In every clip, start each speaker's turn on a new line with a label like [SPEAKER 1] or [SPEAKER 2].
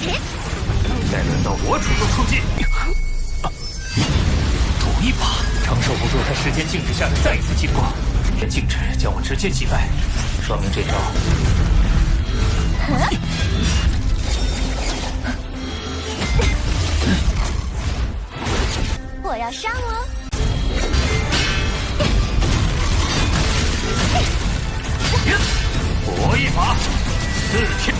[SPEAKER 1] 再轮到我主动出击，赌一把，承受不住他时间静止下的再一次进攻。静止将我直接击败，说明这招。
[SPEAKER 2] 我要上了。
[SPEAKER 1] 搏一把，四天。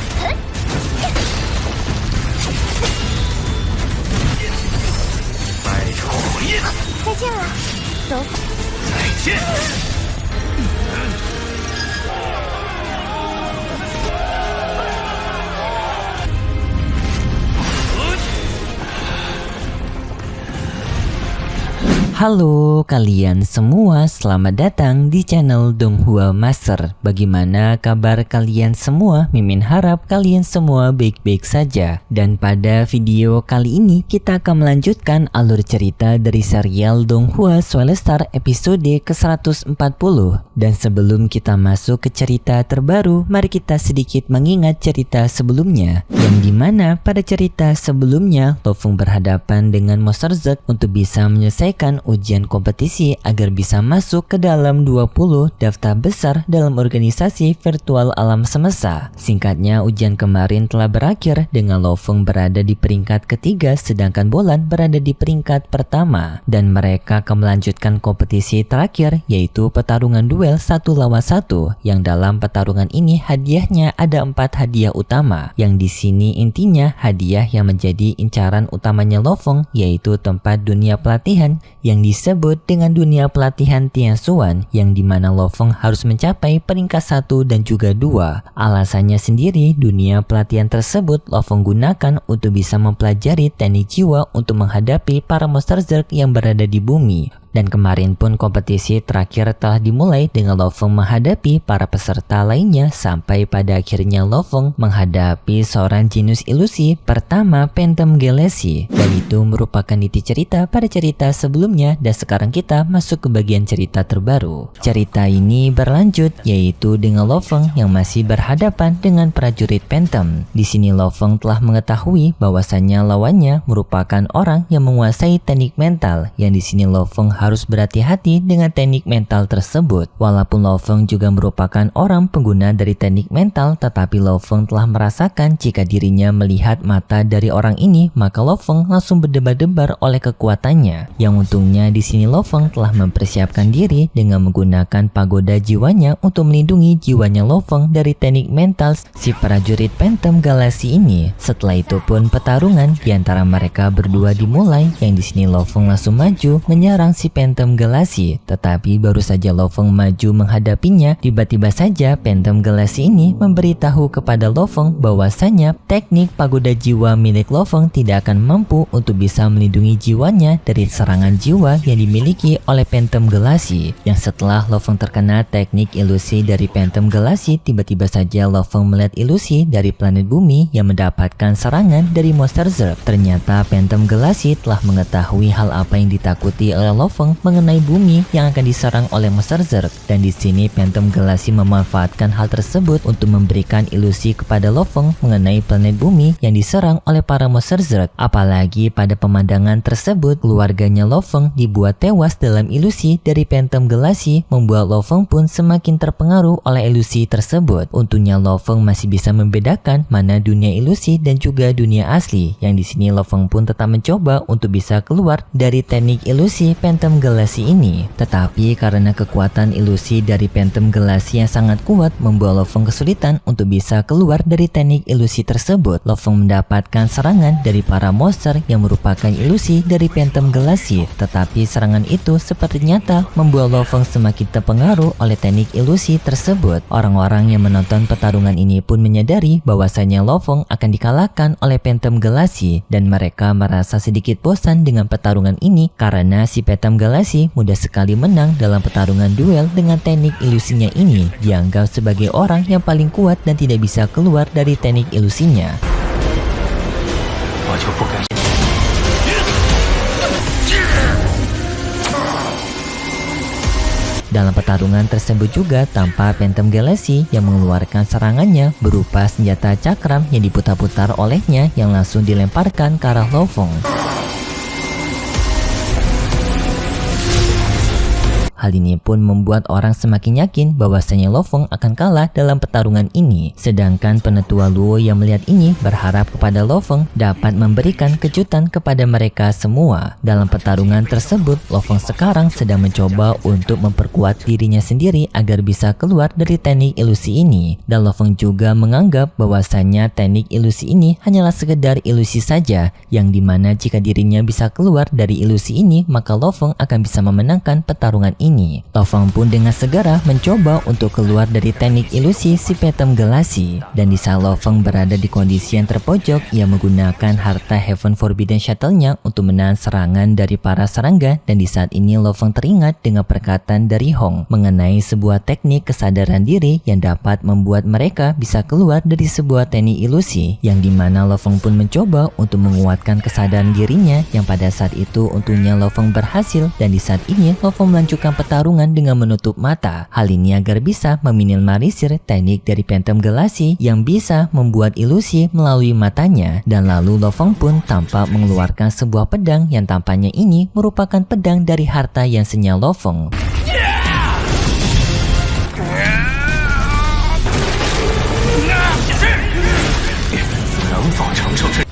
[SPEAKER 1] 百仇回应。
[SPEAKER 2] 再见了，走。
[SPEAKER 1] 再见。
[SPEAKER 3] Halo kalian semua, selamat datang di channel Donghua Master. Bagaimana kabar kalian semua? Mimin harap kalian semua baik-baik saja. Dan pada video kali ini kita akan melanjutkan alur cerita dari serial Donghua Soulstar episode ke-140. Dan sebelum kita masuk ke cerita terbaru, mari kita sedikit mengingat cerita sebelumnya. Yang dimana pada cerita sebelumnya Lofeng berhadapan dengan Monster Z untuk bisa menyelesaikan ujian kompetisi agar bisa masuk ke dalam 20 daftar besar dalam organisasi virtual alam semesta. Singkatnya, ujian kemarin telah berakhir dengan Lofeng berada di peringkat ketiga sedangkan Bolan berada di peringkat pertama. Dan mereka akan melanjutkan kompetisi terakhir, yaitu pertarungan duel 1 lawan 1, yang dalam pertarungan ini hadiahnya ada 4 hadiah utama. Yang di sini intinya hadiah yang menjadi incaran utamanya Lofeng, yaitu tempat dunia pelatihan yang disebut dengan dunia pelatihan Tianxuan, yang dimana Lofeng harus mencapai peringkat 1 dan juga 2. Alasannya sendiri, dunia pelatihan tersebut Lofeng gunakan untuk bisa mempelajari teknik jiwa untuk menghadapi para monster Zerg yang berada di bumi. Dan kemarin pun kompetisi terakhir telah dimulai dengan Lofeng menghadapi para peserta lainnya sampai pada akhirnya Lofeng menghadapi seorang jenius ilusi pertama, Phantom Galaxy. Dan itu merupakan inti cerita pada cerita sebelumnya, dan sekarang kita masuk ke bagian cerita terbaru. Cerita ini berlanjut yaitu dengan Lofeng yang masih berhadapan dengan prajurit Phantom. Di sini Lofeng telah mengetahui bahwasannya lawannya merupakan orang yang menguasai teknik mental, yang di sini Lofeng harus berhati-hati dengan teknik mental tersebut. Walaupun Lofeng juga merupakan orang pengguna dari teknik mental, tetapi Lofeng telah merasakan jika dirinya melihat mata dari orang ini, maka Lofeng langsung berdebar-debar oleh kekuatannya. Yang untungnya di sini Lofeng telah mempersiapkan diri dengan menggunakan pagoda jiwanya untuk melindungi jiwanya Lofeng dari teknik mental si prajurit Phantom Galaxy ini. Setelah itu pun pertarungan di antara mereka berdua dimulai, yang di sini Lofeng langsung maju menyerang si Phantom Galaxy. Tetapi baru saja Lofeng maju menghadapinya, tiba-tiba saja Phantom Galaxy ini memberitahu kepada Lofeng bahwasanya teknik pagoda jiwa milik Lofeng tidak akan mampu untuk bisa melindungi jiwanya dari serangan jiwa yang dimiliki oleh Phantom Galaxy. Yang setelah Lofeng terkena teknik ilusi dari Phantom Galaxy, tiba-tiba saja Lofeng melihat ilusi dari planet bumi yang mendapatkan serangan dari monster Zerg. Ternyata Phantom Galaxy telah mengetahui hal apa yang ditakuti oleh Lofeng mengenai bumi yang akan diserang oleh monster Zerg, dan di sini Phantom Galaxy memanfaatkan hal tersebut untuk memberikan ilusi kepada Lofeng mengenai planet bumi yang diserang oleh para monster Zerg. Apalagi pada pemandangan tersebut keluarganya Lofeng dibuat tewas dalam ilusi dari Phantom Galaxy, membuat Lofeng pun semakin terpengaruh oleh ilusi tersebut. Untungnya Lofeng masih bisa membedakan mana dunia ilusi dan juga dunia asli, yang di sini Lofeng pun tetap mencoba untuk bisa keluar dari teknik ilusi Phantom Galaxy ini. Tetapi karena kekuatan ilusi dari Phantom Galaxy yang sangat kuat, membuat Lofeng kesulitan untuk bisa keluar dari teknik ilusi tersebut. Lofeng mendapatkan serangan dari para monster yang merupakan ilusi dari Phantom Galaxy, tetapi serangan itu seperti nyata membuat Lofeng semakin terpengaruh oleh teknik ilusi tersebut. Orang-orang yang menonton pertarungan ini pun menyadari bahwasanya Lofeng akan dikalahkan oleh Phantom Galaxy, dan mereka merasa sedikit bosan dengan pertarungan ini karena si Phantom Galaxy mudah sekali menang dalam pertarungan duel dengan teknik ilusinya ini. Dianggap sebagai orang yang paling kuat dan tidak bisa keluar dari teknik ilusinya. Dalam pertarungan tersebut juga tampak Phantom Galaxy yang mengeluarkan serangannya berupa senjata cakram yang diputar-putar olehnya yang langsung dilemparkan ke arah Lo Fong. Hal ini pun membuat orang semakin yakin bahwasanya Lo Fong akan kalah dalam pertarungan ini. Sedangkan penetua Luo yang melihat ini berharap kepada Lo Fong dapat memberikan kejutan kepada mereka semua. Dalam pertarungan tersebut, Lo Fong sekarang sedang mencoba untuk memperkuat dirinya sendiri agar bisa keluar dari teknik ilusi ini. Dan Lo Fong juga menganggap bahwasanya teknik ilusi ini hanyalah sekedar ilusi saja, yang dimana jika dirinya bisa keluar dari ilusi ini, maka Lo Fong akan bisa memenangkan pertarungan ini. Lo Fong pun dengan segera mencoba untuk keluar dari teknik ilusi si Phantom Galaxy. Dan di saat Lo Fong berada di kondisi yang terpojok, ia menggunakan harta Heaven Forbidden Shuttle-nya untuk menahan serangan dari para serangga. Dan di saat ini Lo Fong teringat dengan perkataan dari Hong mengenai sebuah teknik kesadaran diri yang dapat membuat mereka bisa keluar dari sebuah teknik ilusi, yang dimana Lo Fong pun mencoba untuk menguatkan kesadaran dirinya, yang pada saat itu untungnya Lo Fong berhasil. Dan di saat ini Lo Fong melanjutkan pertarungan dengan menutup mata. Hal ini agar bisa meminimalisir teknik dari Phantom Galaxy yang bisa membuat ilusi melalui matanya. Dan lalu Lo Fong pun tampak mengeluarkan sebuah pedang yang tampaknya ini merupakan pedang dari harta yang senya Lo Fong.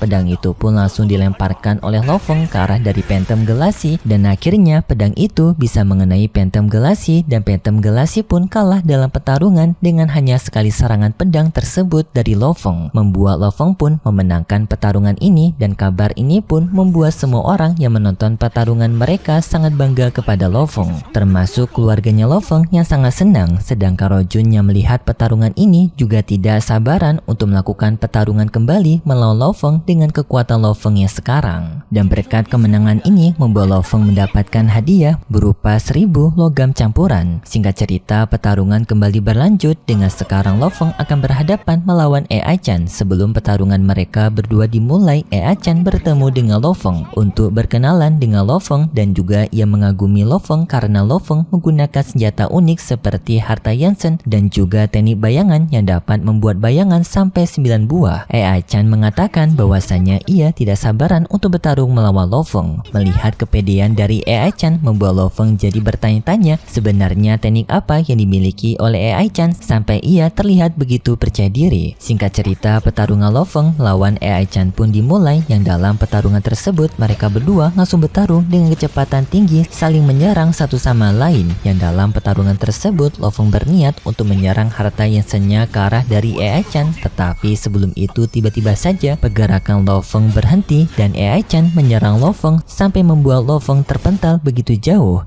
[SPEAKER 3] Pedang itu pun langsung dilemparkan oleh Lo Fong ke arah dari Phantom Galaxy, dan akhirnya pedang itu bisa mengenai Phantom Galaxy, dan Phantom Galaxy pun kalah dalam pertarungan dengan hanya sekali serangan pedang tersebut dari Lo Fong, membuat Lo Fong pun memenangkan pertarungan ini. Dan kabar ini pun membuat semua orang yang menonton pertarungan mereka sangat bangga kepada Lo Fong, termasuk keluarganya Lo Fong yang sangat senang. Sedangkan Rojun yang melihat pertarungan ini juga tidak sabaran untuk melakukan pertarungan kembali melawan Lo Fong dengan kekuatan Lo Fong yang sekarang. Dan berkat kemenangan ini membuat Lo Fong mendapatkan hadiah berupa 1000 logam campuran. Singkat cerita, pertarungan kembali berlanjut dengan sekarang Lo Fong akan berhadapan melawan AI Chan. Sebelum pertarungan mereka berdua dimulai, AI Chan bertemu dengan Lo Fong untuk berkenalan dengan Lo Fong, dan juga ia mengagumi Lo Fong karena Lo Fong menggunakan senjata unik seperti harta Yansen dan juga teknik bayangan yang dapat membuat bayangan sampai 9 buah. AI Chan mengatakan bahwasanya ia tidak sabaran untuk bertarung melawan Lo Fong. Melihat kepedean dari AI Chan membuat Lo Fong jadi bertanya-tanya sebenarnya teknik apa yang dimiliki oleh AI Chan sampai ia terlihat begitu percaya diri. Singkat cerita, pertarungan Lo Fong melawan AI Chan pun dimulai, yang dalam pertarungan tersebut mereka berdua langsung bertarung dengan kecepatan tinggi saling menyerang satu sama lain. Yang dalam pertarungan tersebut Lo Fong berniat untuk menyerang harta yang senya ke arah dari AI Chan, tetapi sebelum itu tiba-tiba saja pergerakan Lo Fong berhenti dan AI Chan menyerang Lo Fong sampai membuat Lo Fong terpental begitu jauh.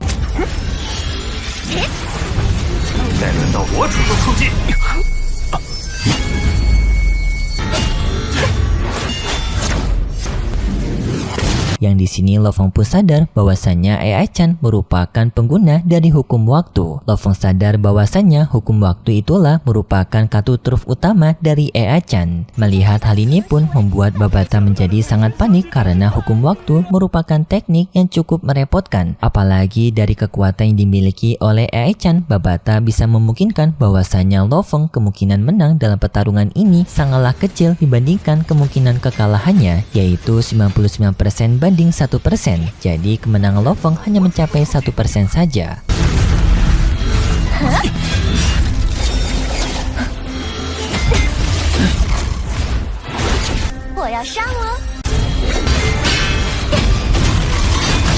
[SPEAKER 3] Yang di sini Lo Fong pun sadar bahwasanya AI Chan merupakan pengguna dari hukum waktu. Lo Fong sadar bahwasanya hukum waktu itulah merupakan kartu truf utama dari AI Chan. Melihat hal ini pun membuat Babata menjadi sangat panik karena hukum waktu merupakan teknik yang cukup merepotkan. Apalagi dari kekuatan yang dimiliki oleh AI Chan, Babata bisa memungkinkan bahwasanya Lo Fong kemungkinan menang dalam pertarungan ini sangatlah kecil dibandingkan kemungkinan kekalahannya, yaitu 99% banding 1%. Jadi kemenangan Lo Fong hanya mencapai 1% saja.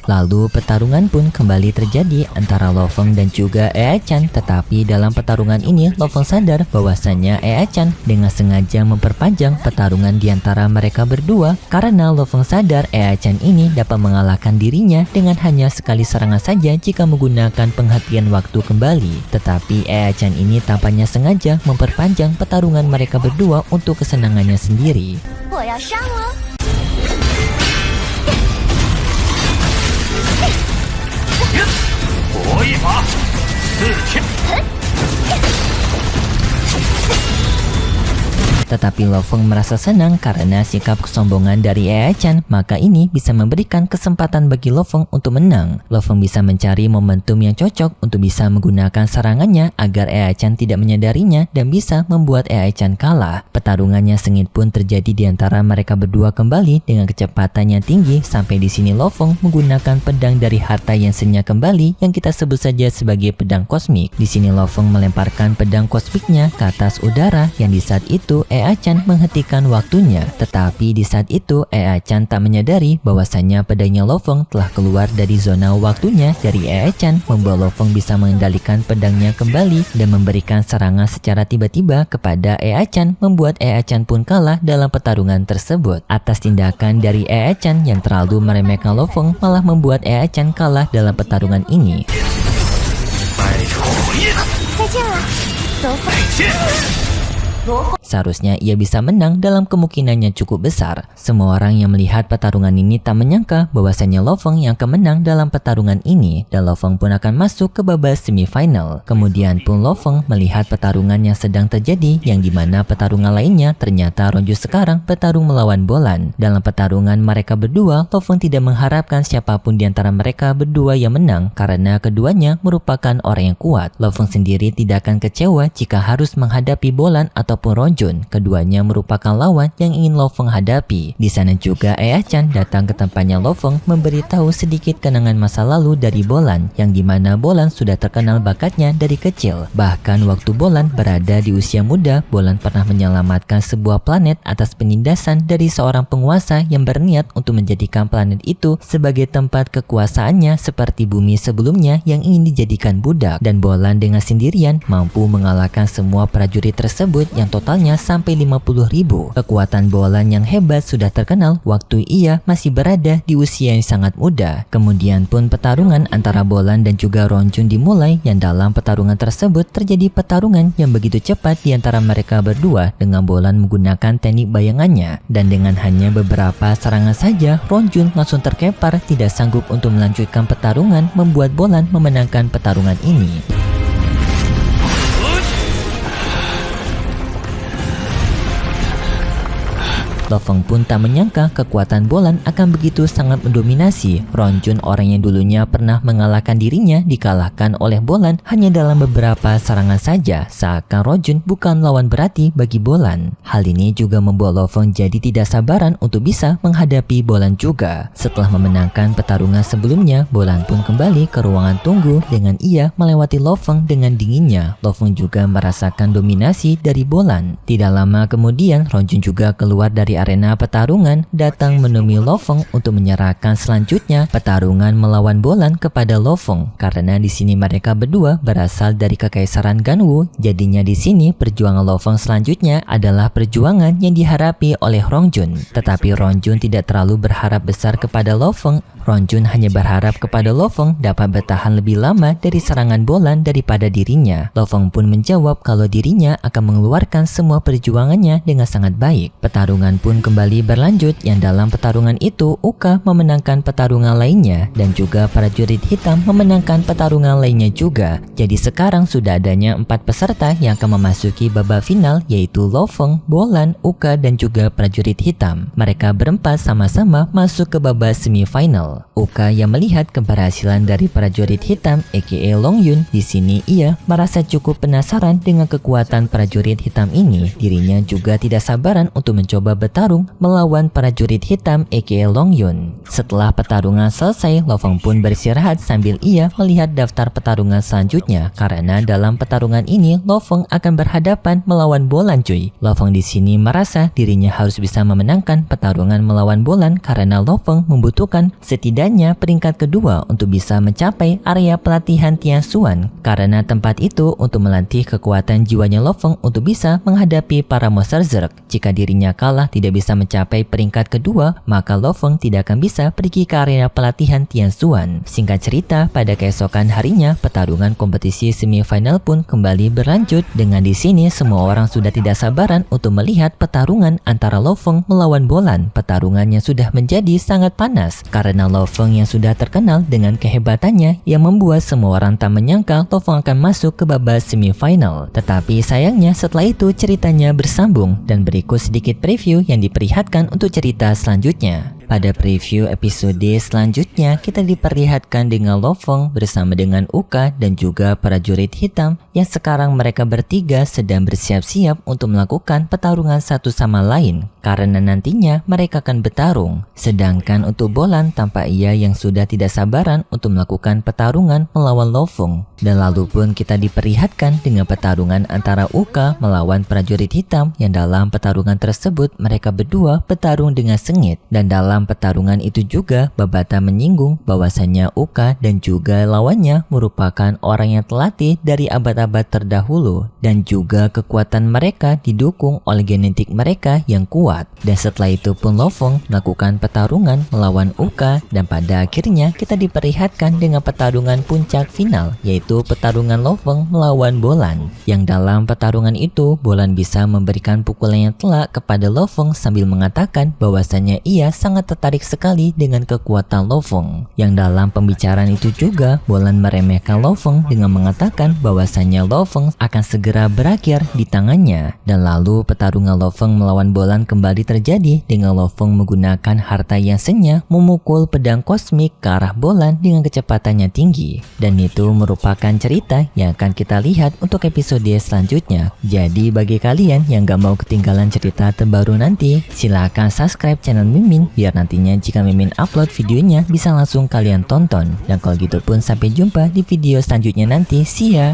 [SPEAKER 3] Lalu pertarungan pun kembali terjadi antara Lo Fong dan juga AI Chan, tetapi dalam pertarungan ini Lo Fong sadar bahwasanya AI Chan dengan sengaja memperpanjang pertarungan di antara mereka berdua karena Lo Fong sadar AI Chan ini dapat mengalahkan dirinya dengan hanya sekali serangan saja jika menggunakan penghentian waktu kembali. Tetapi AI Chan ini tampaknya sengaja memperpanjang pertarungan mereka berdua untuk kesenangannya sendiri. Tetapi Lo Feng merasa senang karena sikap kesombongan dari Chan, maka ini bisa memberikan kesempatan bagi Lo Feng untuk menang. Lo Feng bisa mencari momentum yang cocok untuk bisa menggunakan serangannya agar Chan tidak menyadarinya dan bisa membuat Chan kalah. Pertarungannya sengit pun terjadi di antara mereka berdua kembali dengan kecepatan yang tinggi. Sampai di sini Lo Feng menggunakan pedang dari harta yang senyap kembali yang kita sebut saja sebagai pedang kosmik. Di sini Lo Feng melemparkan pedang kosmiknya ke atas udara yang di saat itu Chan menghentikan waktunya. Tetapi di saat itu Chan tak menyadari bahwasanya pedangnya Lo Feng telah keluar dari zona waktunya dari Chan, membuat Lo Feng bisa mengendalikan pedangnya kembali dan memberikan serangan secara tiba-tiba kepada Chan, membuat Chan pun kalah dalam pertarungan tersebut. Atas tindakan dari Chan yang terlalu meremehkan Lo Feng malah membuat Chan kalah dalam pertarungan ini.
[SPEAKER 2] 再见了，罗峰。罗峰。
[SPEAKER 3] Seharusnya ia bisa menang dalam kemungkinannya cukup besar. Semua orang yang melihat pertarungan ini tak menyangka bahwasanya Lo Feng yang akan menang dalam pertarungan ini dan Lo Feng pun akan masuk ke babak semifinal. Kemudian pun Lo Feng melihat pertarungan yang sedang terjadi yang dimana pertarungan lainnya ternyata Ronju sekarang bertarung melawan Bolan. Dalam pertarungan mereka berdua, Lo Feng tidak mengharapkan siapapun di antara mereka berdua yang menang karena keduanya merupakan orang yang kuat. Lo Feng sendiri tidak akan kecewa jika harus menghadapi Bolan ataupun Ronju. Keduanya merupakan lawan yang ingin Lo Feng hadapi. Di sana juga Chan datang ke tempatnya Lo Feng memberitahu sedikit kenangan masa lalu dari Bolan, yang dimana Bolan sudah terkenal bakatnya dari kecil. Bahkan waktu Bolan berada di usia muda, Bolan pernah menyelamatkan sebuah planet atas penindasan dari seorang penguasa yang berniat untuk menjadikan planet itu sebagai tempat kekuasaannya seperti bumi sebelumnya yang ingin dijadikan budak. Dan Bolan dengan sendirian mampu mengalahkan semua prajurit tersebut yang totalnya sampai 50.000. Kekuatan Bolan yang hebat sudah terkenal waktu ia masih berada di usia yang sangat muda. Kemudian pun pertarungan antara Bolan dan juga Ronjun dimulai, yang dalam pertarungan tersebut terjadi pertarungan yang begitu cepat di antara mereka berdua dengan Bolan menggunakan teknik bayangannya. Dan dengan hanya beberapa serangan saja, Ronjun langsung terkepar tidak sanggup untuk melanjutkan pertarungan, membuat Bolan memenangkan pertarungan ini. Lo Feng pun tak menyangka kekuatan Bolan akan begitu sangat mendominasi. Ronjun, orang yang dulunya pernah mengalahkan dirinya, dikalahkan oleh Bolan hanya dalam beberapa serangan saja, seakan Ronjun bukan lawan berarti bagi Bolan. Hal ini juga membuat Lo Feng jadi tidak sabaran untuk bisa menghadapi Bolan juga. Setelah memenangkan pertarungan sebelumnya, Bolan pun kembali ke ruangan tunggu dengan ia melewati Lo Feng dengan dinginnya. Lo Feng juga merasakan dominasi dari Bolan. Tidak lama kemudian, Ronjun juga keluar dari arena pertarungan, datang menemui Lo Feng untuk menyerahkan selanjutnya pertarungan melawan Bolan kepada Lo Feng, karena di sini mereka berdua berasal dari Kekaisaran Ganwu. Jadinya di sini perjuangan Lo Feng selanjutnya adalah perjuangan yang dihadapi oleh Rongjun. Tetapi Rongjun tidak terlalu berharap besar kepada Lo Feng. Rongjun hanya berharap kepada Lo Feng dapat bertahan lebih lama dari serangan Bolan daripada dirinya. Lo Feng pun menjawab kalau dirinya akan mengeluarkan semua perjuangannya dengan sangat baik. Pertarungan pun kembali berlanjut, yang dalam pertarungan itu Uka memenangkan pertarungan lainnya dan juga prajurit hitam memenangkan pertarungan lainnya juga. Jadi sekarang sudah adanya 4 peserta yang akan memasuki babak final, yaitu Lo Feng, Bolan, Uka dan juga prajurit hitam. Mereka berempat sama-sama masuk ke babak semifinal. Uka yang melihat keberhasilan dari prajurit hitam aka Long Yun, di sini ia merasa cukup penasaran dengan kekuatan prajurit hitam ini. Dirinya juga tidak sabaran untuk mencoba bertarung melawan prajurit hitam aka Long Yun. Setelah pertarungan selesai, Lo Feng pun beristirahat sambil ia melihat daftar pertarungan selanjutnya, karena dalam pertarungan ini Lo Feng akan berhadapan melawan Bolan cuy. Lo Feng di sini merasa dirinya harus bisa memenangkan pertarungan melawan Bolan karena Lo Feng membutuhkan setidaknya peringkat kedua untuk bisa mencapai area pelatihan Tian Xuan, karena tempat itu untuk melatih kekuatan jiwanya Lo Feng untuk bisa menghadapi para monster Zerg. Jika dirinya kalah tidak bisa mencapai peringkat kedua, maka Lo Feng tidak akan bisa pergi ke area pelatihan Tian Xuan. Singkat cerita, pada keesokan harinya pertarungan kompetisi semifinal pun kembali berlanjut. Dengan di sini semua orang sudah tidak sabaran untuk melihat pertarungan antara Lo Feng melawan Bolan. Pertarungannya sudah menjadi sangat panas karena Lo Lo Feng yang sudah terkenal dengan kehebatannya yang membuat semua orang tak menyangka Lo Feng akan masuk ke babak semifinal. Tetapi sayangnya setelah itu ceritanya bersambung dan berikut sedikit preview yang diperlihatkan untuk cerita selanjutnya. Pada preview episode selanjutnya, kita diperlihatkan dengan Lo Feng bersama dengan Uka dan juga prajurit hitam yang sekarang mereka bertiga sedang bersiap-siap untuk melakukan pertarungan satu sama lain karena nantinya mereka akan bertarung. Sedangkan untuk Bolan tampak ia yang sudah tidak sabaran untuk melakukan pertarungan melawan Lo Feng. Dan lalu pun kita diperlihatkan dengan pertarungan antara Uka melawan prajurit hitam yang dalam pertarungan tersebut mereka berdua bertarung dengan sengit. Dan dalam pertarungan itu juga Babata menyinggung bahwasannya Uka dan juga lawannya merupakan orang yang terlatih dari abad-abad terdahulu dan juga kekuatan mereka didukung oleh genetik mereka yang kuat. Dan setelah itu pun Lo Feng melakukan pertarungan melawan Uka dan pada akhirnya kita diperlihatkan dengan pertarungan puncak final yaitu pertarungan Lo Feng melawan Bolan. Yang dalam pertarungan itu Bolan bisa memberikan pukulan yang telak kepada Lo Feng sambil mengatakan bahwasannya ia sangat tertarik sekali dengan kekuatan Lo Feng. Yang dalam pembicaraan itu juga Bolan meremehkan Lo Feng dengan mengatakan bahwasannya Lo Feng akan segera berakhir di tangannya. Dan lalu pertarungan Lo Feng melawan Bolan kembali terjadi dengan Lo Feng menggunakan harta yang senya memukul pedang kosmik ke arah Bolan dengan kecepatannya tinggi. Dan itu merupakan cerita yang akan kita lihat untuk episode selanjutnya. Jadi bagi kalian yang gak mau ketinggalan cerita terbaru nanti, silahkan subscribe channel Mimin biar nantinya jika Mimin upload videonya bisa langsung kalian tonton. Dan kalau gitu pun sampai jumpa di video selanjutnya nanti. See ya!